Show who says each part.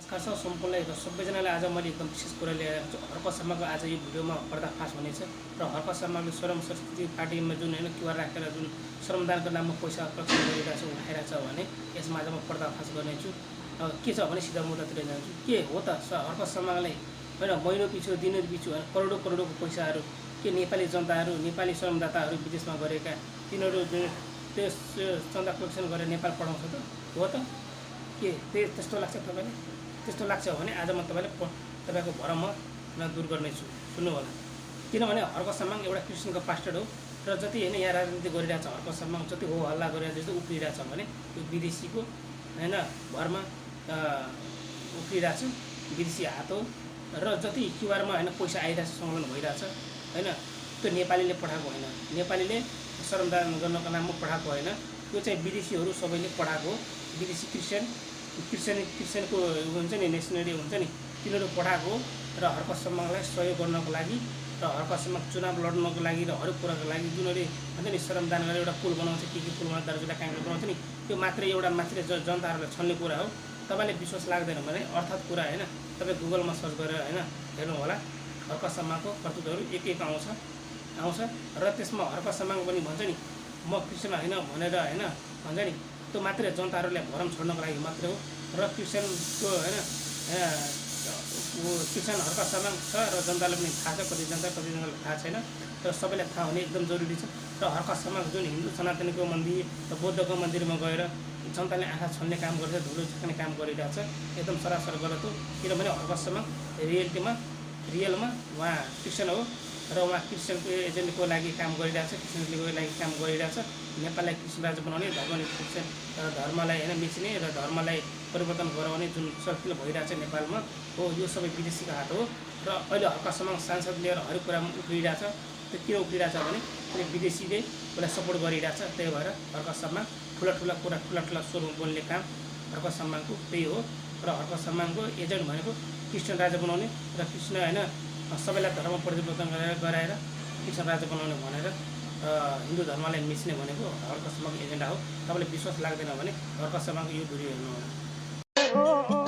Speaker 1: नमस्कार सम्पूर्णलाई र सबैजनालाई आज मैले एकदम विशेष कुरा लिएर आएको छु। हर्क शर्माको आज यो भिडियोमा पर्दाफास हुनेछ र हर्क शर्माले स्वयं सरस्वती पार्टीमा जुन होइन क्युआर राखेर जुन श्रमदानको नाममा पैसा प्रक्षेप गरिरहेछ उठाइरहेछ भने यसमा आज म पर्दाफास गर्नेछु। के छ भने सिधा मुद्दातिर जान्छु। के हो त हर्क शर्मालाई होइन महिनौ पछि दिनौ पछि करोडौँको पैसाहरू के नेपाली जनताहरू नेपाली श्रमदाताहरू विदेशमा गरेका तिनीहरू त्यस चन्दा कलेक्सन गरेर नेपाल पठाउँछ त हो त के त्यस्तो लाग्छ तपाईँलाई? त्यस्तो लाग्छ भने आज म तपाईँको भरम दूर गर्नेछु। सुन्नु होला। किनभने हर्क शर्माङ एउटा क्रिस्चियनको पास्टर हो र जति होइन यहाँ राजनीति गरिरहेछ हर्क शर्माङ जति हो हल्ला गरिरहेछ जस्तो उफ्रिरहेछ भने त्यो विदेशीको होइन भरमा उफ्रिरहेछ, विदेशी हात हो र जति क्युआरमा होइन पैसा आइरहेछ सङ्कलन भइरहेछ होइन त्यो नेपालीले पठाएको होइन, नेपालीले श्रमदान गर्नको नाममा पठाएको होइन, त्यो चाहिँ विदेशीहरू सबैले पठाएको हो। विदेशी क्रिस्चियनको हुन्छ नि नेसनली हुन्छ नि तिनीहरू पठाएको र हर्क शर्मालाई सहयोग गर्नको लागि र हर्क शर्मा चुनाव लड्नको लागि र हरेक कुराको लागि जुनले हुन्छ नि श्रमदान गरेर एउटा पुल बनाउँछ के पुलमा दार्जुला काङ्ग्रेस बनाउँछ नि त्यो मात्रै जनताहरूलाई छल्ने कुरा हो। तपाईँले विश्वास लाग्दैन भने अर्थात् कुरा होइन तपाईँ गुगलमा सर्च गरेर होइन हेर्नु होला। हर्क शर्माको कर्तृत्वहरू एक आउँछ र त्यसमा हर्क शर्मा पनि भन्छ नि म क्रिस्चियन होइन भनेर होइन भन्छ नि त्यो मात्रै जनताहरूलाई भरम छोड्नको लागि मात्रै हो र क्रिस्चियनको होइन क्रिस्चियन हर्क शर्मा छ र जनताले पनि थाहा छ, कतिजनालाई थाहा छैन र सबैलाई थाहा हुने एकदम जरुरी छ। र हर्क शर्मा जुन हिन्दू सनातनीको मन्दिर र बौद्धको मन्दिरमा गएर जनताले आँखा छल्ने काम गर्छ, धुलो झिक्ने काम गरिरहेछ, एकदम सरासर गलत हो। किनभने हर्क शर्मा रियलमा उहाँ क्रिस्चियन हो र उहाँ क्रिस्चियनको एजेन्टको लागि काम गरिरहेछ, क्रिस्चियनको लागि काम गरिरहेछ। नेपाललाई क्रिस्चियन राज्य बनाउने क्रिस्चियन धर्मलाई होइन मिच्ने र धर्मलाई परिवर्तन गराउने जुन सर्किल भइरहेछ नेपालमा हो यो सबै विदेशीको हात हो। र अहिले हर्क शर्मा सांसद लिएर हरेक कुरामा उफ्रिरहेछ। त्यो किन उफ्रिरहेछ भने कुनै विदेशीले उसलाई सपोर्ट गरिरहेछ। त्यही भएर हर्क शर्मा ठुला स्वरमा बोल्ने काम हर्क शर्माको त्यही हो। र हर्क शर्माको एजेन्ट भनेको क्रिस्चियन राज्य बनाउने र क्रिस्चियन होइन सबैलाई धर्म परिवर्तन गराएर क्रिस्चियन राज्य बनाउने भनेर हिन्दू धर्मलाई मिच्ने भनेको हर्क शर्माको एजेन्डा हो। तपाईँले विश्वास लाग्दैन भने हर्क शर्माको यो भिडियो हेर्नु होला।